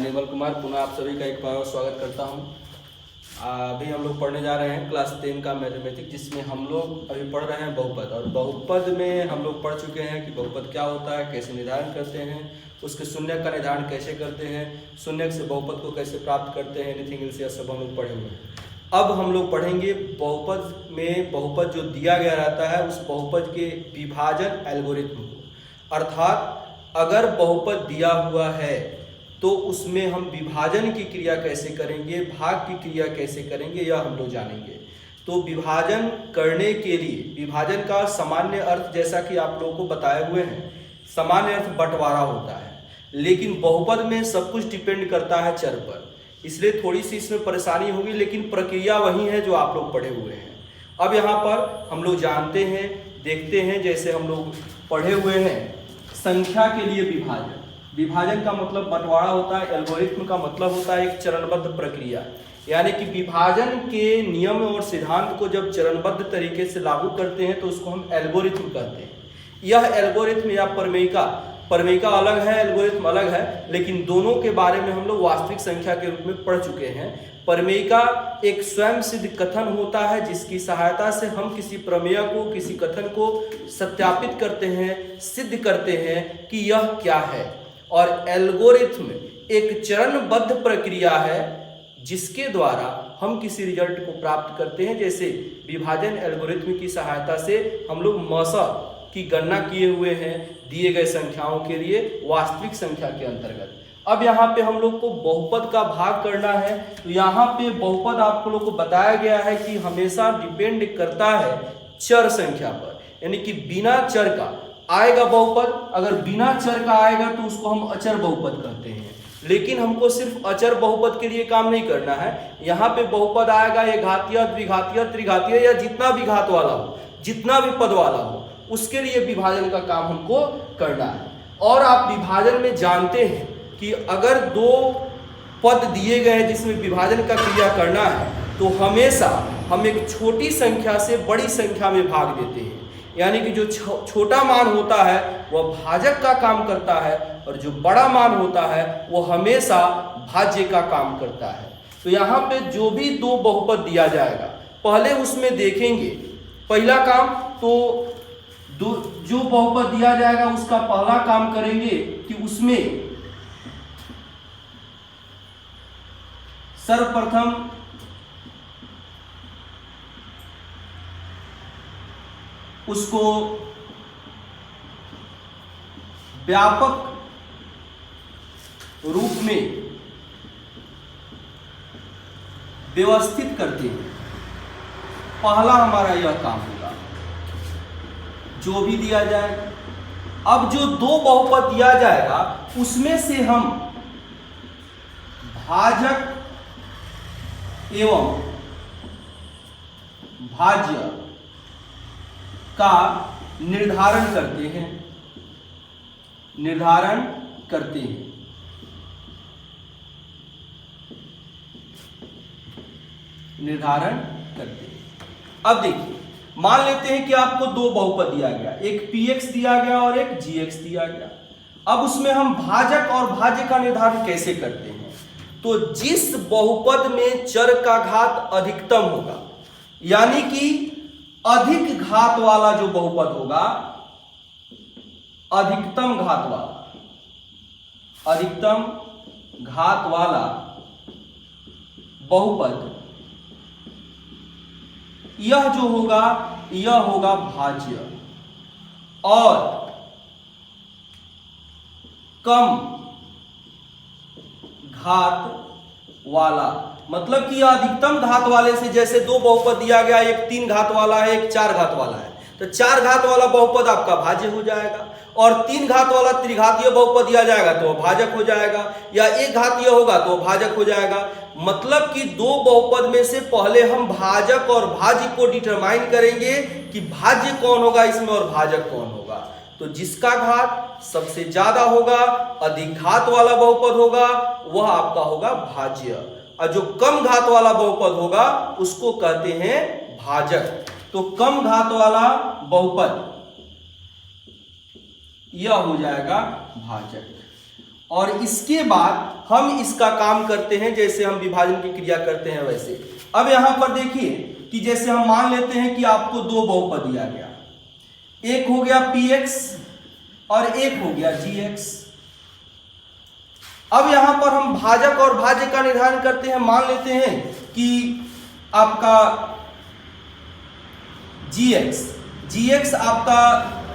निर्मल कुमार पुनः आप सभी का एक बार और स्वागत करता हूं। अभी हम लोग पढ़ने जा रहे हैं क्लास 10 का मैथमेटिक्स, जिसमें हम लोग अभी पढ़ रहे हैं बहुपद। और बहुपद में हम लोग पढ़ चुके हैं कि बहुपद क्या होता है, कैसे निर्धारण करते हैं, उसके शून्य का निर्धारण कैसे करते हैं, शून्य से बहुपद को कैसे प्राप्त करते हैं, एनीथिंग एल्स, यह सब हम लोग पढ़े हुए हैं। अब हम लोग पढ़ेंगे बहुपद में बहुपद जो दिया गया रहता है उस बहुपद के विभाजन एल्गोरिथम को। अर्थात अगर बहुपद दिया हुआ है तो उसमें हम विभाजन की क्रिया कैसे करेंगे, भाग की क्रिया कैसे करेंगे, यह हम लोग जानेंगे। तो विभाजन करने के लिए, विभाजन का सामान्य अर्थ जैसा कि आप लोगों को बताए हुए हैं, सामान्य अर्थ बंटवारा होता है, लेकिन बहुपद में सब कुछ डिपेंड करता है चर पर, इसलिए थोड़ी सी इसमें परेशानी होगी, लेकिन प्रक्रिया वही है जो आप लोग पढ़े हुए हैं। अब यहाँ पर हम लोग जानते हैं, देखते हैं, जैसे हम लोग पढ़े हुए हैं संख्या के लिए विभाजन। विभाजन का मतलब बंटवारा होता है, एल्गोरिथम का मतलब होता है एक चरणबद्ध प्रक्रिया, यानी कि विभाजन के नियम और सिद्धांत को जब चरणबद्ध तरीके से लागू करते हैं तो उसको हम एल्गोरिथम कहते हैं। यह एल्गोरिथम या प्रमेयिका अलग है, एल्गोरिथम अलग है, लेकिन दोनों के बारे में हम लोग वास्तविक संख्या के रूप में पढ़ चुके हैं। प्रमेयिका एक स्वयं सिद्ध कथन होता है जिसकी सहायता से हम किसी प्रमेय को, किसी कथन को सत्यापित करते हैं, सिद्ध करते हैं कि यह क्या है। और एल्गोरिथम एक चरणबद्ध प्रक्रिया है जिसके द्वारा हम किसी रिजल्ट को प्राप्त करते हैं। जैसे विभाजन एल्गोरिथम की सहायता से हम लोग मौसा की गणना किए हुए हैं दिए गए संख्याओं के लिए वास्तविक संख्या के अंतर्गत। अब यहाँ पे हम लोग को बहुपद का भाग करना है, तो यहाँ पे बहुपद आप लोग को बताया गया है कि हमेशा डिपेंड करता है चर संख्या पर, यानी कि बिना चर का आएगा बहुपद। अगर बिना चर का आएगा तो उसको हम अचर बहुपद कहते हैं। लेकिन हमको सिर्फ अचर बहुपद के लिए काम नहीं करना है, यहाँ पे बहुपद आएगा ये घातीय, द्विघातीय, त्रिघातीय या जितना भी घात वाला हो, जितना भी पद वाला हो, उसके लिए विभाजन का काम हमको करना है। और आप विभाजन में जानते हैं कि अगर दो पद दिए गए हैं जिसमें विभाजन का क्रिया करना है तो हमेशा हम एक छोटी संख्या से बड़ी संख्या में भाग देते हैं, यानी कि जो छोटा मान होता है वह भाजक का काम करता है और जो बड़ा मान होता है वह हमेशा भाज्य का काम करता है। तो यहाँ पे जो भी दो बहुपद दिया जाएगा पहले उसमें देखेंगे, पहला काम तो जो बहुपद दिया जाएगा उसका पहला काम करेंगे कि उसमें सर्वप्रथम उसको व्यापक रूप में व्यवस्थित करते हैं। पहला हमारा यह काम होगा, जो भी दिया जाएगा। अब जो दो बहुपद दिया जाएगा उसमें से हम भाजक एवं भाज्य का निर्धारण करते हैं, निर्धारण करते हैं। अब देखिए, मान लेते हैं कि आपको दो बहुपद दिया गया, एक px दिया गया और एक gx दिया गया। अब उसमें हम भाजक और भाज्य का निर्धारण कैसे करते हैं? तो जिस बहुपद में चर का घात अधिकतम होगा, यानी कि अधिक घात वाला जो बहुपद होगा, अधिकतम घात वाला बहुपद, यह जो होगा यह होगा भाज्य। और कम घात वाला, मतलब कि अधिकतम घात वाले से, जैसे दो बहुपद दिया गया, एक 3 घात वाला है, एक 4 घात वाला है, तो 4 घात वाला बहुपद आपका भाज्य हो जाएगा। और 3 घात वाला त्रिघातीय बहुपद दिया जाएगा तो वह भाजक हो जाएगा, या 1 घातीय होगा तो वह भाजक हो जाएगा। मतलब कि दो बहुपद में से पहले हम भाजक और भाज्य को डिटरमाइन करेंगे कि भाज्य कौन होगा इसमें और भाजक कौन होगा। तो जिसका घात सबसे ज्यादा होगा, अधिक घात वाला बहुपद होगा, वह आपका होगा भाज्य, और जो कम घात वाला बहुपद होगा उसको कहते हैं भाजक। तो कम घात वाला बहुपद यह हो जाएगा भाजक। और इसके बाद हम इसका काम करते हैं जैसे हम विभाजन की क्रिया करते हैं वैसे। अब यहां पर देखिए कि जैसे हम मान लेते हैं कि आपको दो बहुपद दिया गया, एक हो गया px और एक हो गया gx। अब यहां पर हम भाजक और भाज्य का निर्धारण करते हैं। मान लेते हैं कि आपका gx आपका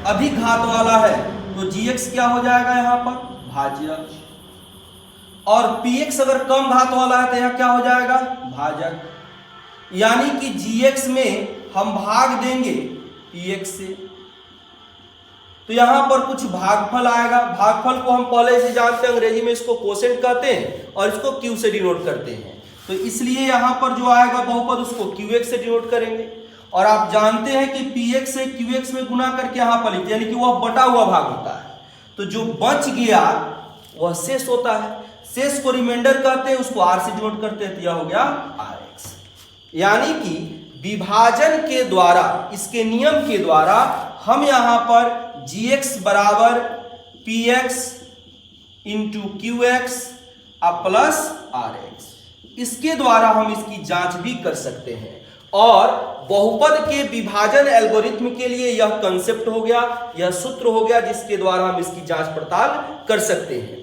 अधिक घात वाला है, तो gx क्या हो जाएगा यहां पर भाज्य, और px अगर कम घात वाला है तो यहां क्या हो जाएगा भाजक। यानी कि gx में हम भाग देंगे px से, तो यहां पर कुछ भागफल आएगा। भागफल को हम पहले से जानते हैं, अंग्रेजी में इसको कोसेंट कहते हैं और इसको q से डिनोट करते हैं। तो इसलिए यहां पर जो आएगा बहुपद उसको qx से डिनोट करेंगे। और आप जानते हैं कि px से qx में गुना करके यहां पर लिखते हैं, यानी कि वह बटा हुआ भाग होता है। तो जो बच गया वह शेष होता है, शेष को रिमाइंडर कहते हैं, उसको r से डिनोट करते हैं, तो यह हो गया rx। यानी कि विभाजन के द्वारा, इसके नियम के द्वारा हम यहां पर gx बराबर px into qx plus rx, इसके द्वारा हम इसकी जांच भी कर सकते हैं। और बहुपद के विभाजन एल्गोरिथ्म के लिए यह कंसेप्ट हो गया, यह सूत्र हो गया जिसके द्वारा हम इसकी जांच पड़ताल कर सकते हैं।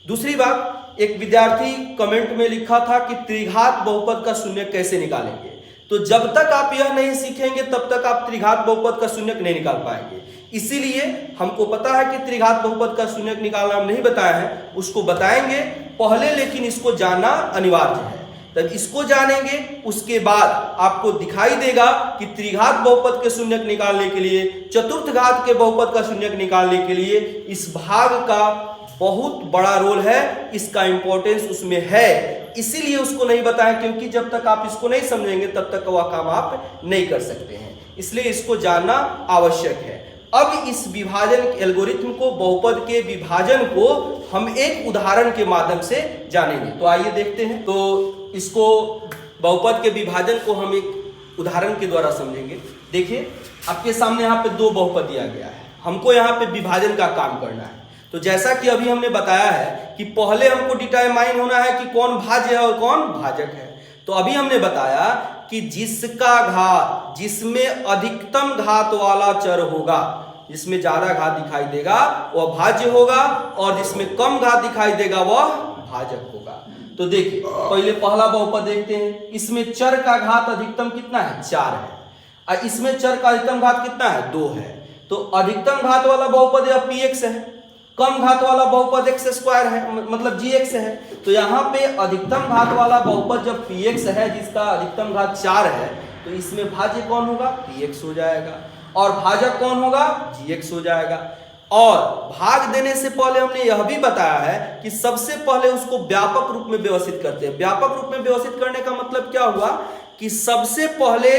दूसरी बात, एक विद्यार्थी कमेंट में लिखा था कि त्रिघात बहुपद का शून्य कैसे निकालेंगे। तो जब तक आप यह नहीं सीखेंगे तब तक आप त्रिघात बहुपद का शून्यक नहीं निकाल पाएंगे। इसीलिए हमको पता है कि त्रिघात बहुपद का शून्यक निकालना हम नहीं बताया है, उसको बताएंगे पहले, लेकिन इसको जानना अनिवार्य है। तब इसको जानेंगे, उसके बाद आपको दिखाई देगा कि त्रिघात बहुपद के शून्यक निकालने के लिए, चतुर्थ घात के बहुपद का शून्यक निकालने के लिए इस भाग का बहुत बड़ा रोल है, इसका इंपॉर्टेंस उसमें है। इसीलिए उसको नहीं बताया, क्योंकि जब तक आप इसको नहीं समझेंगे तब तक वह काम आप नहीं कर सकते हैं। इसलिए इसको जानना आवश्यक है। अब इस विभाजन एल्गोरिथ्म को, बहुपद के विभाजन को हम एक उदाहरण के माध्यम से जानेंगे। तो आइए देखते हैं। तो इसको, बहुपद के विभाजन को हम एक उदाहरण के द्वारा समझेंगे। देखिए आपके सामने यहाँ पे दो बहुपद दिया गया है, हमको यहाँ पे विभाजन का काम करना है। तो जैसा कि अभी हमने बताया है कि पहले हमको डिटरमाइन होना है कि कौन भाज्य है और कौन भाजक है। तो अभी हमने बताया कि जिसका घात, जिसमें अधिकतम घात वाला चर होगा, जिसमें ज्यादा घात दिखाई देगा वह भाज्य होगा, और जिसमें कम घात दिखाई देगा वह भाजक होगा। तो देखिए पहले पहला बहुपद देखते हैं। इसमें चर का घात अधिकतम कितना है 4 है, और इसमें चर का अधिकतम घात कितना है 2 है। तो अधिकतम घात वाला बहुपद यह px है, कम घात वाला बहुपद x स्क्वायर है, मतलब gx है। तो यहाँ पे अधिकतम घात वाला बहुपद जब px है, जिसका अधिकतम घात 4 है, तो इसमें भाज्य कौन होगा px हो जाएगा, और भाजक कौन होगा gx हो जाएगा। और भाग देने से पहले हमने यह भी बताया है कि सबसे पहले उसको व्यापक रूप में व्यवस्थित करते हैं। व्यापक रूप में व्यवस्थित करने का मतलब क्या हुआ कि सबसे पहले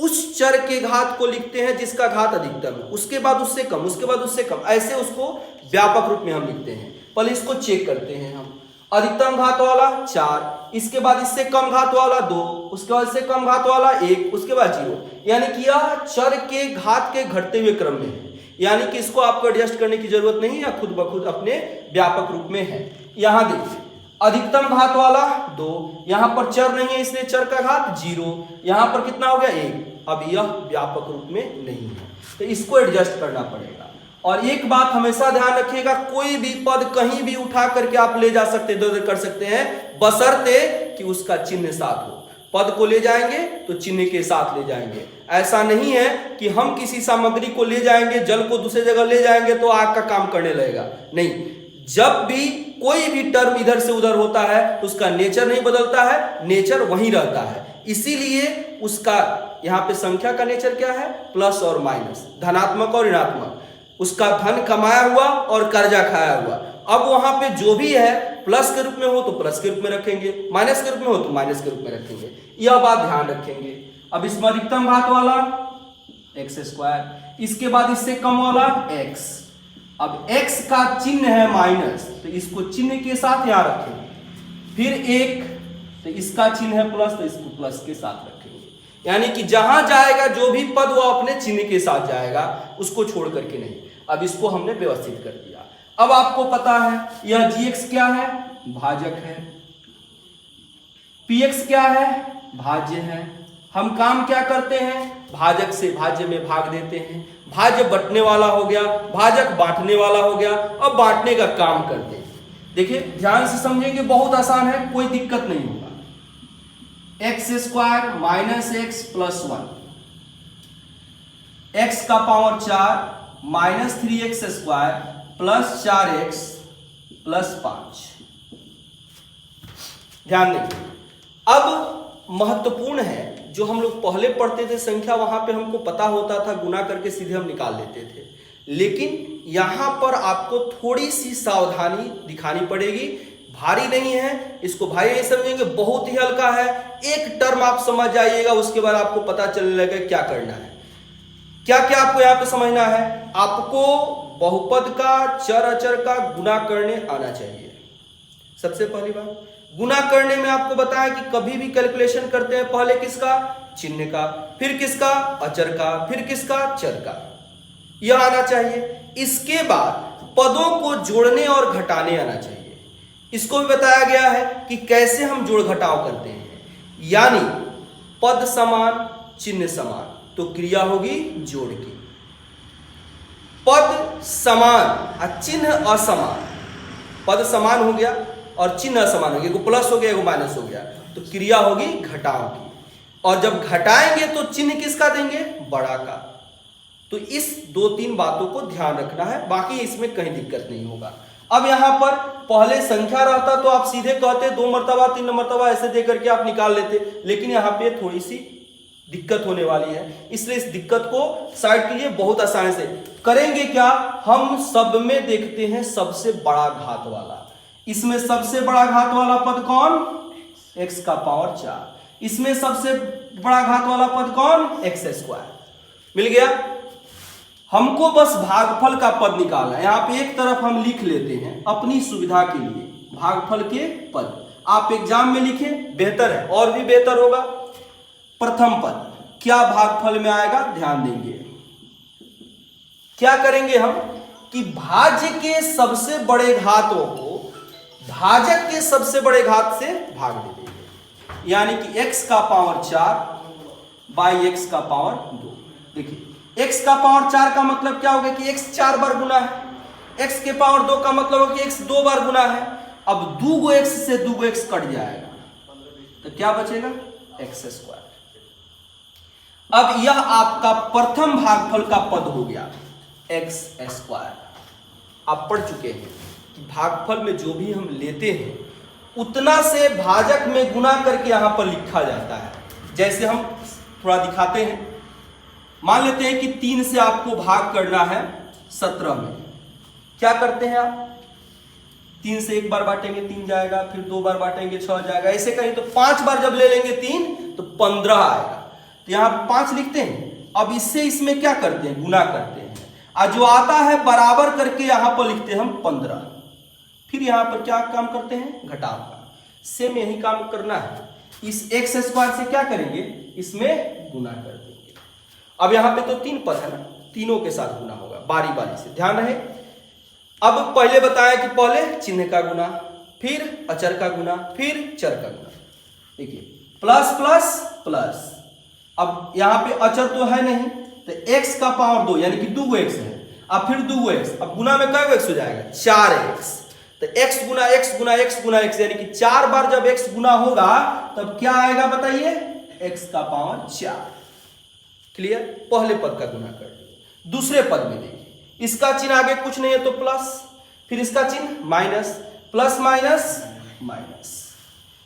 उस चर के घात को लिखते हैं जिसका घात अधिकतम है, उसके बाद उससे कम, उसके बाद उससे कम, ऐसे उसको व्यापक रूप में हम लिखते हैं। पहले इसको चेक करते हैं हम। अधिकतम घात वाला 4, इसके बाद इससे कम घात वाला 2, उसके बाद इससे कम घात वाला 1, उसके बाद 0। यानी कि यह चर के घात के घटते हुए क्रम में है, यानी कि इसको आपको एडजस्ट करने की जरूरत नहीं है, खुद ब खुद अपने व्यापक रूप में है। यहां देखिए अधिकतम घात वाला 2, यहां पर चर नहीं है इसलिए चर का घात 0, यहां पर कितना हो गया 1। अब यह व्यापक रूप में नहीं है, तो इसको एडजस्ट करना पड़ेगा। और एक बात हमेशा ध्यान रखिएगा, कोई भी पद कहीं भी उठा करके आप ले जा सकते, इधर उधर कर सकते हैं, बशर्ते कि उसका चिन्ह साथ हो। पद को ले जाएंगे तो चिन्ह के साथ ले जाएंगे। ऐसा नहीं है कि हम किसी सामग्री को ले जाएंगे, जल को दूसरी जगह ले जाएंगे तो आग का काम करने लगेगा, नहीं। जब भी कोई भी टर्म इधर से उधर होता है तो उसका नेचर नहीं बदलता है, नेचर वहीं रहता है। इसीलिए उसका यहाँ पे संख्या का नेचर क्या है, प्लस और माइनस, धनात्मक और ऋणात्मक। उसका धन कमाया हुआ और कर्जा खाया हुआ। अब वहां पे जो भी है प्लस के रूप में हो तो प्लस के रूप में रखेंगे, माइनस के रूप में हो तो माइनस के रूप में रखेंगे, यह बात ध्यान रखेंगे। अब इसमें अधिकतम घात वाला एक्स स्क्वायर, इसके बाद इससे कम वाला x। अब x का चिन्ह है माइनस, तो इसको चिन्ह के साथ यहां रखेंगे। फिर 1, तो इसका चिन्ह है प्लस, तो इसको प्लस के साथ रखेंगे। यानी कि जहां जाएगा जो भी पद वो अपने चिन्ह के साथ जाएगा, उसको छोड़ करके नहीं। अब इसको हमने व्यवस्थित कर दिया। अब आपको पता है यह gx क्या है, भाजक है, px क्या है, भाज्य है। हम काम क्या करते हैं, भाजक से भाज्य में भाग देते हैं, भाज्य बंटने वाला हो गया, भाजक बांटने वाला हो गया, अब बांटने का काम करते हैं। देखिए ध्यान से समझेंगे, बहुत आसान है, कोई दिक्कत नहीं होगा। X square minus X plus 1, X का power 4 minus 3x square plus 4x plus 5। ध्यान देंगे, अब महत्वपूर्ण है, जो हम लोग पहले पढ़ते थे संख्या, वहां पे हमको पता होता था, गुना करके सीधे हम निकाल लेते थे, लेकिन यहां पर आपको थोड़ी सी सावधानी दिखानी पड़ेगी। भारी नहीं है, इसको भारी नहीं समझेंगे, बहुत ही हल्का है। एक टर्म आप समझ जाइएगा, उसके बाद आपको पता चलने लगेगा क्या करना है। क्या क्या आपको यहां पे समझना है, आपको बहुपद का, चर अचर का गुना करने आना चाहिए। सबसे पहली बात, गुना करने में आपको बताया कि कभी भी कैलकुलेशन करते हैं पहले किसका, चिन्ह का, फिर किसका, अचर का, फिर किसका, चर का, यह आना चाहिए। इसके बाद पदों को जोड़ने और घटाने आना चाहिए। इसको भी बताया गया है कि कैसे हम जोड़ घटाव करते हैं, यानी पद समान चिन्ह समान तो क्रिया होगी जोड़ की, पद समान और चिन्ह असमान, पद समान हो गया और चिन्ह असमान हो गया, एगो प्लस हो गया एगो माइनस हो गया, तो क्रिया होगी घटाव की। और जब घटाएंगे तो चिन्ह किसका देंगे, बड़ा का। तो इस 2-3 बातों को ध्यान रखना है, बाकी इसमें कहीं दिक्कत नहीं होगा। अब यहां पर पहले संख्या रहता तो आप सीधे कहते 2 मर्तबा 3 मर्तबा ऐसे दे करके आप निकाल लेते, लेकिन यहां पे थोड़ी सी दिक्कत होने वाली है, इसलिए इस दिक्कत को साइड कीजिए। बहुत आसानी से करेंगे क्या, हम सब में देखते हैं सबसे बड़ा घात वाला, इसमें सबसे बड़ा घात वाला पद कौन, x का पावर 4, इसमें सबसे बड़ा घात वाला पद कौन, x स्क्वायर। मिल गया, हमको बस भागफल का पद निकालना है। यहां पे एक तरफ हम लिख लेते हैं अपनी सुविधा के लिए भागफल के पद, आप एग्जाम में लिखें बेहतर है, और भी बेहतर होगा। प्रथम पद क्या भागफल में आएगा, ध्यान देंगे। क्या करेंगे हम कि भाज्य के सबसे बड़े घातों को भाजक के सबसे बड़े घात से भाग दे देंगे, यानी कि x का पावर 4 बाई x का पावर 2। देखिए x का पावर 4 का मतलब क्या होगा कि x 4 बार गुना है, x के पावर 2 का मतलब होगा कि x 2 बार गुना है। अब 2 x से 2 x कट जाएगा तो क्या बचेगा, x स्क्वायर। अब यह आपका प्रथम भागफल का पद हो गया x स्क्वायर। आप पढ़ चुके हैं कि भागफल में जो भी हम लेते हैं उतना से भाजक में गुना करके यहां पर लिखा जाता है। जैसे हम थोड़ा दिखाते हैं, मान लेते हैं कि 3 से आपको भाग करना है 17 में, क्या करते हैं आप, 3 से एक बार बांटेंगे 3 जाएगा, फिर 2 बार बांटेंगे 6 जाएगा, ऐसे करें तो 5 बार जब ले लेंगे 3 तो 15 आएगा, तो यहां 5 लिखते हैं। अब इससे इसमें क्या करते हैं, गुना करते हैं, और जो आता है बराबर करके यहां पर लिखते हैं हम 15। फिर यहां पर क्या काम करते हैं, घटाव का। सेम यही काम करना है, इस x स्क्वायर से क्या करेंगे, इसमें गुना कर देंगे। अब यहां पे तो 3 पद है ना, तीनों के साथ गुना होगा बारी बारी से, ध्यान रहे। अब पहले बताया कि पहले चिन्ह का गुना, फिर अचर का गुना, फिर चर का गुना। देखिए प्लस प्लस प्लस, अब यहां पे अचर तो है नहीं तो x का पावर 2 यानी कि 2x है, अब फिर 2x, अब गुना में कै x हो जाएगा, 4x, तो x गुना x गुना x गुना x, यानी कि 4 बार जब x गुना होगा तब क्या आएगा बताइए, x का पावर 4। क्लियर, पहले पद का गुना कर दिया। दूसरे पद में देखिए, इसका चिन्ह आगे कुछ नहीं है तो प्लस, फिर इसका चिन्ह माइनस, प्लस माइनस माइनस,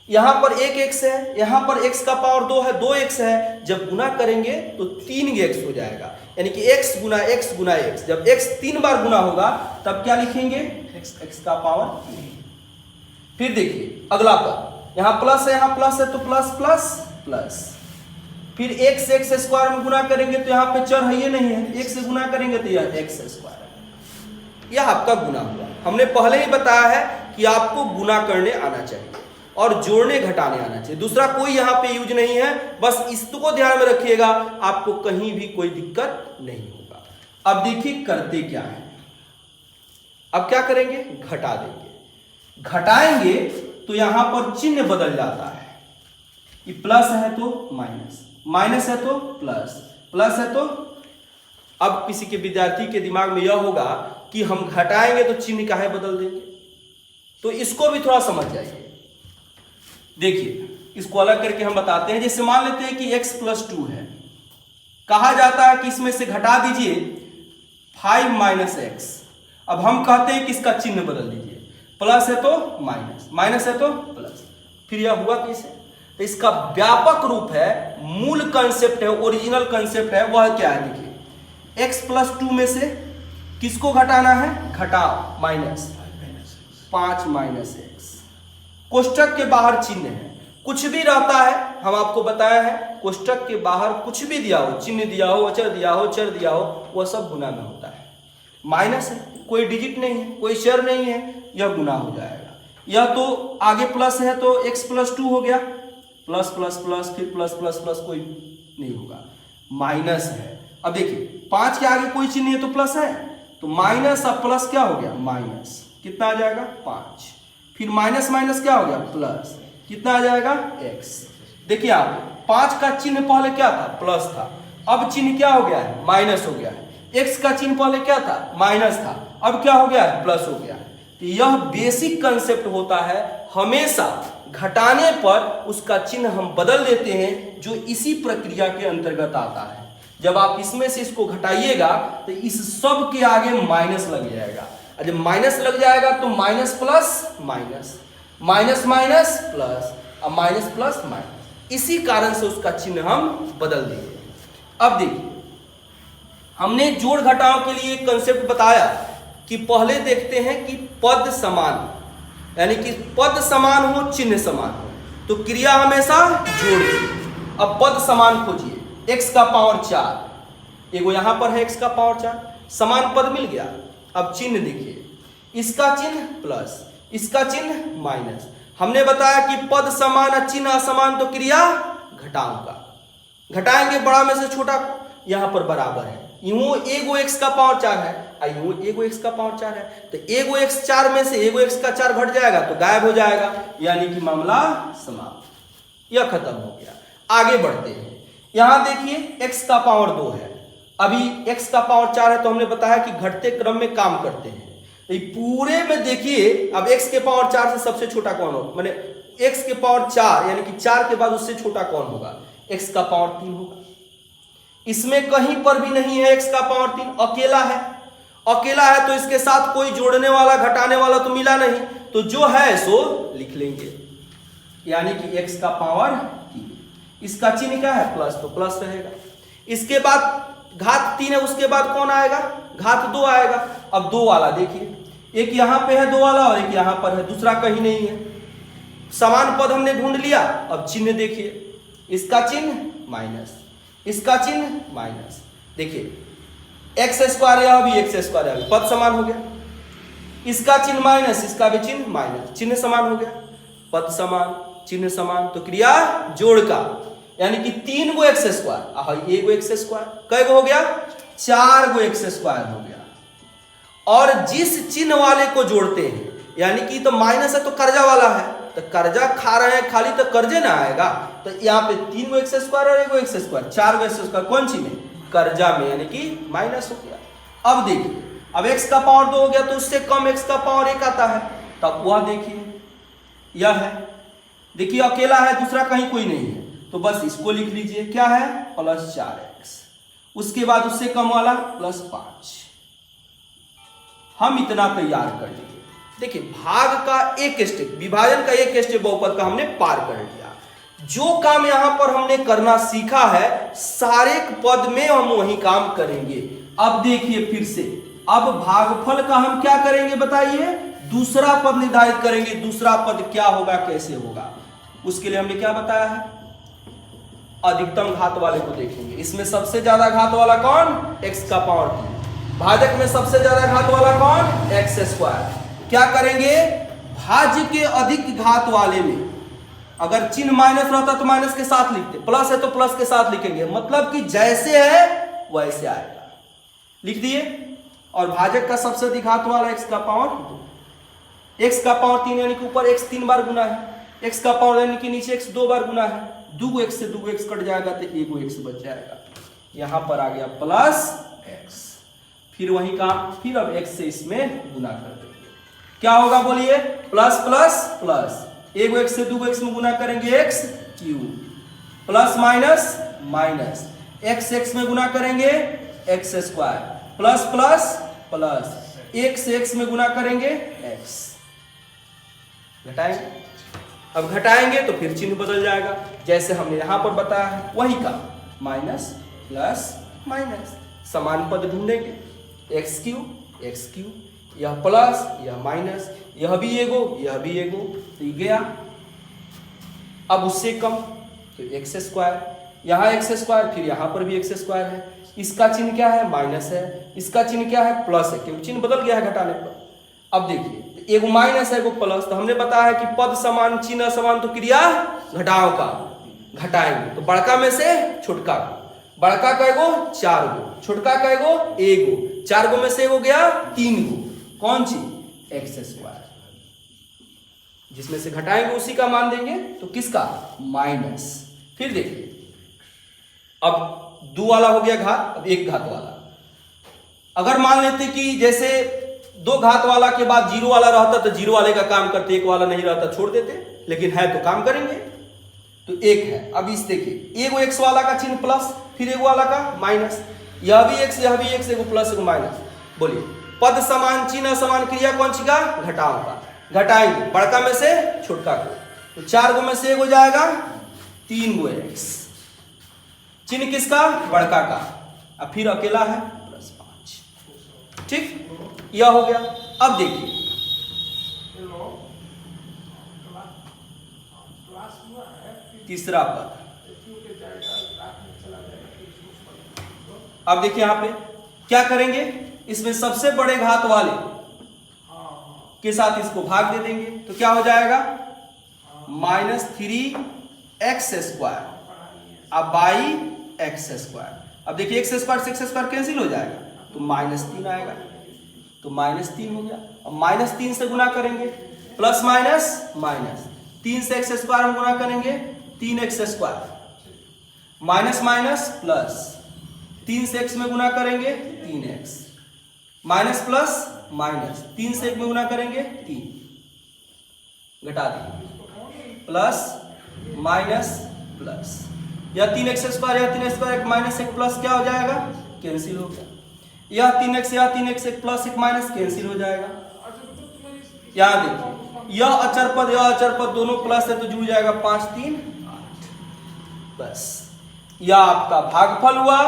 यहां पर एक x है, यहां पर x का पावर 2 है, 2x है, जब गुना करेंगे तो 3x हो जाएगा, यानी कि x गुना x गुना x। जब x 3 बार गुना होगा तब क्या लिखेंगे, x का पावर 3। फिर देखिए अगला पद, यहां प्लस है, यहां प्लस है तो प्लस प्लस प्लस, फिर x से x स्क्वायर में गुना करेंगे तो यहां पे चर है ये नहीं है, x से गुना करेंगे तो यह x स्क्वायर है। यह आपका गुना हुआ। हमने पहले ही बताया है कि आपको गुना करने आना चाहिए और जोड़ने घटाने आना चाहिए, दूसरा कोई यहां पे यूज नहीं है, बस इसको ध्यान में रखिएगा, आपको कहीं भी कोई दिक्कत नहीं होगा। अब देखिए करते क्या है, अब क्या करेंगे, घटा देंगे। घटाएंगे तो यहां पर चिन्ह बदल जाता है, ये प्लस है तो माइनस, माइनस है तो प्लस, प्लस है तो। अब किसी के विद्यार्थी के दिमाग में यह होगा कि हम घटाएंगे तो चिन्ह काहे बदल देंगे, तो इसको भी थोड़ा समझ जाइए। देखिए इसको अलग करके हम बताते हैं। जैसे मान लेते हैं कि x + 2 है, कहा जाता है कि इसमें से घटा दीजिए 5 - x। अब हम कहते हैं कि इसका चिन्ह बदल दीजिए, प्लस है तो माइनस, माइनस है तो प्लस, फिर यह हुआ कैसे। तो इसका व्यापक रूप है, मूल कंसेप्ट है, ओरिजिनल कंसेप्ट है, वह क्या है देखिए, x + 2 में से किसको घटाना है, घटाओ, माइनस 5 - x। कोष्टक के बाहर चिन्ह है, कुछ भी रहता है, हम आपको बताया है, कोष्टक के बाहर कुछ भी दिया हो, चिन्ह दिया हो, अचर दिया हो, चर दिया हो, वह सब गुना में होता है। माइनस है, कोई डिजिट नहीं है, कोई चर नहीं है, यह गुना हो जाएगा। यह तो आगे प्लस है तो x + 2 हो गया, प्लस प्लस प्लस, फिर प्लस प्लस प्लस, कोई नहीं होगा। माइनस है, अब देखिए 5 के आगे कोई चिन्ह है तो प्लस है, तो माइनस अब प्लस क्या हो गया, माइनस, कितना आ जाएगा 5, फिर माइनस माइनस क्या हो गया प्लस, कितना आ जाएगा x। देखिए आप 5 का चिन्ह पहले क्या था, प्लस था, अब चिन्ह क्या हो गया है, माइनस हो गया है। x का चिन्ह पहले क्या था, माइनस था, अब क्या हो गया है, प्लस हो गया है। तो यह बेसिक कंसेप्ट होता है, हमेशा घटाने पर उसका चिन्ह हम बदल देते हैं, जो इसी प्रक्रिया के अंतर्गत आता है। जब आप इसमें से इसको घटाइएगा तो इस सब के आगे माइनस लग जाएगा, और जब माइनस लग जाएगा तो minus plus minus, minus minus plus, और माइनस प्लस माइनस, इसी कारण से उसका चिन्ह हम बदल देंगे। अब देखिए हमने जोड़ घटाव के लिए एक कंसेप्ट बताया कि पहले देखते हैं कि पद समान, यानी कि पद समान हो, चिन्ह समान हो, तो क्रिया हमेशा जोड़ की। अब पद समान खोजिए, x का पावर 4, एगो यहां पर है x का पावर 4, समान पद मिल गया। अब चिन्ह देखिए, इसका चिन्ह प्लस, इसका चिन्ह माइनस। हमने बताया कि पद समान और चिन्ह असमान तो क्रिया घटाओ का, घटाएंगे बड़ा में से छोटा को, यहां पर बराबर है, यूं एगो x का पावर 4 है, यूं एगो x का पावर 4 है, तो एगो x 4 में से एगो x का 4 घट जाएगा तो गायब हो जाएगा, यानी कि मामला समाप्त, यह खत्म हो गया। आगे बढ़ते हैं, यहां देखिए x का पावर 2 है, अभी x का पावर 4 है, तो हमने बताया कि घटते क्रम में काम करते हैं। तो पूरे में देखिए, अब x के पावर 4 से सबसे छोटा कौन हो, माने x के पावर 4 यानी कि 4 के बाद उससे छोटा कौन होगा, x का पावर 3 होगा। इसमें कहीं पर भी नहीं है x का पावर 3, अकेला है, अकेला है तो इसके साथ कोई जोड़ने वाला घटाने वाला तो मिला नहीं, तो जो है सो लिख लेंगे, यानी कि x का पावर 3। इसका चिन्ह क्या है, प्लस, तो प्लस रहेगा। इसके बाद घात 3 है, उसके बाद कौन आएगा, घात 2 आएगा। अब 2 वाला देखिए, एक यहां पे है 2 वाला और एक यहां पर है, दूसरा कहीं नहीं है। समान पद हमने ढूंढ लिया, अब चिन्ह देखिए, इसका चिन्ह माइनस, इसका चिन्ह माइनस, देखिए x² यह भी x², पद समान हो गया। इसका चिन्ह माइनस, इसका भी चिन्ह माइनस, चिन्ह समान हो गया, पद समान, चिन्ह समान, तो क्रिया जोड़ का, यानी कि 3 गो x², एगो x², कै गो हो गया, 4 गो x² हो गया। और जिस चिन्ह वाले को जोड़ते हैं, यानी कि तो माइनस है तो कर्जा वाला है, तो कर्जा खा रहे हैं खाली, तो कर्जे ना आएगा, तो यहाँ पे 3 गो x² और एगो x², 4 गो x², कौन सी में, कर्जा में, यानी कि माइनस हो गया। अब देखिए, अब x का पावर 2 हो गया, तो उससे कम x का पावर 1 आता है, तब वह देखिए यह है, देखिए अकेला है, दूसरा कहीं कोई नहीं है, तो बस इसको लिख लीजिए, क्या है, +4x, उसके बाद उससे कम वाला +5। हम इतना तैयार कर लिए। देखिए भाग का एक स्टेप, विभाजन का एक स्टेप बहुपद का हमने पार कर लिया। जो काम यहां पर हमने करना सीखा है, सारे पद में हम वही काम करेंगे। अब देखिए फिर से, अब भागफल का हम क्या करेंगे बताइए, दूसरा पद निर्धारित करेंगे, दूसरा पद क्या होगा, कैसे होगा, उसके लिए हमने क्या बताया है, अधिकतम घात वाले को देखेंगे। इसमें सबसे ज्यादा घात वाला कौन, x का पावर 3। भाजक में सबसे ज्यादा घात वाला कौन, x²। क्या करेंगे, भाज्य के अधिक घात वाले में अगर चिन्ह माइनस रहता तो माइनस के साथ लिखते, प्लस है तो प्लस के साथ लिखेंगे, मतलब कि जैसे है वैसे आएगा, लिख दिए। और भाजक का सबसे अधिक घात वाला x का पावर 2। x का पावर 3 यानी कि ऊपर x 3 बार गुना है, x का पावर यानी कि नीचे x 2 बार गुना है। 2 x से 2 x कट जाएगा तो 1 x बच जाएगा। यहां पर आ गया प्लस x, फिर वही काम, फिर अब x से इसमें गुना कर देंगे। क्या होगा बोलिए? प्लस प्लस प्लस, 1 x से 2 x में गुना करेंगे x cube, plus minus minus, x में गुना करेंगे x square, plus plus plus, 1 से x में गुना करेंगे x। घटाएंगे, अब घटाएंगे तो फिर चिन्ह बदल जाएगा जैसे हमने यहां पर बताया है, वही का माइनस प्लस माइनस, समान पद ढूंढेंगे, एक्स क्यू, यह प्लस यह माइनस, यह भी एगो यह भी एगो, तो ये गया। अब उससे कम तो एक्स स्क्वायर, यहाँ एक्स स्क्वायर, फिर यहाँ पर भी एक्स स्क्वायर है। इसका चिन्ह क्या है? माइनस है, इसका चिन्ह क्या है? प्लस है, क्योंकि चिन्ह बदल गया है घटाने पर। अब देखिए, एगो माइनस है एगो प्लस, तो हमने बताया कि पद समान चिन्ह समान तो क्रिया घटाओ का घटाएंगे, तो बड़का में से छोटका को, बड़का का एगो 4 गो, छोटका का एगो 1 गो, 4 गो में से एगो गया 3 गो, कौन चीज? X square. जिसमें से घटाएंगे उसी का मान देंगे, तो किसका? माइनस। फिर देखिए, अब 2 वाला हो गया घात, अब 1 घात वाला। अगर मान लेते कि जैसे 2 घात वाला के बाद 0 वाला रहता तो 0 वाले का काम करते, 1 वाला नहीं रहता छोड़ देते, लेकिन है तो काम करेंगे। तो 1 है, अब इस देखिए, एगो x वाला का चिन्ह प्लस, फिर एगो वाला का माइनस, यह भी x यह भी x, एगो प्लस एगो माइनस। बोलिए, पद समान चिन्ह समान क्रिया कौन सी का? घटाओ का। घटाएंगे बड़का में से छोटका को, तो 4 गो में से एगो जाएगा 3 गो x, चिन्ह किसका? बड़का का। अब फिर अकेला है प्लस 5, ठीक, यह हो गया। अब देखिए, तीसरा पद, अब देखिए यहां पे क्या करेंगे, इसमें सबसे बड़े घात वाले के साथ इसको भाग दे देंगे, तो क्या हो जाएगा? -3x स्क्वायर अब बाई एक्स स्क्वायर। अब देखिए, एक्स स्क्वायर से एक्स स्क्वायर कैंसिल हो जाएगा, तो -3 आएगा, तो -3 हो गया। अब -3 से गुना करेंगे, प्लस माइनस माइनस, 3 से एक्स स्क्वायर में गुना करेंगे 3x square, minus minus plus, 3 से x में गुना करेंगे 3x, माइनस प्लस माइनस, 3 से 1 में गुना करेंगे 3, घटा देंगे, प्लस माइनस प्लस, यह 3x स्क्वायर यह 3x स्क्वायर, एक माइनस एक प्लस क्या हो जाएगा? कैंसिल हो गया। यह 3x एक प्लस एक माइनस कैंसिल हो जाएगा। यहाँ देखिए, यह अचर पद दोनों प्लस है तो जुड़ जाएगा 5 3 8, बस। यह आपका भागफल हुआ,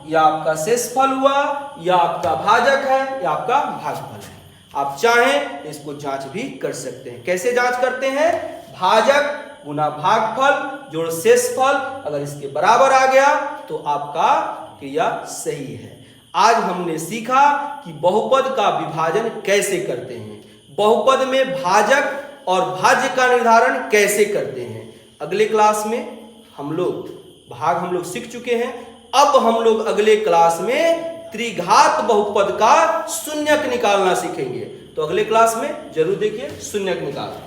यह आपका शेषफल हुआ, यह आपका भाजक है, यह आपका भागफल है। आप चाहें तो इसको जांच भी कर सकते हैं। कैसे जांच करते हैं? भाजक गुना भागफल जोड़ शेषफल, अगर इसके बराबर आ गया तो आपका क्रिया सही है। आज हमने सीखा कि बहुपद का विभाजन कैसे करते हैं, बहुपद में भाजक और भाज्य का निर्धारण कैसे करते हैं। अगले क्लास में हम लोग सीख चुके हैं। अब हम लोग अगले क्लास में त्रिघात बहुपद का शून्यक निकालना सीखेंगे। तो अगले क्लास में जरूर देखिए शून्यक निकालना।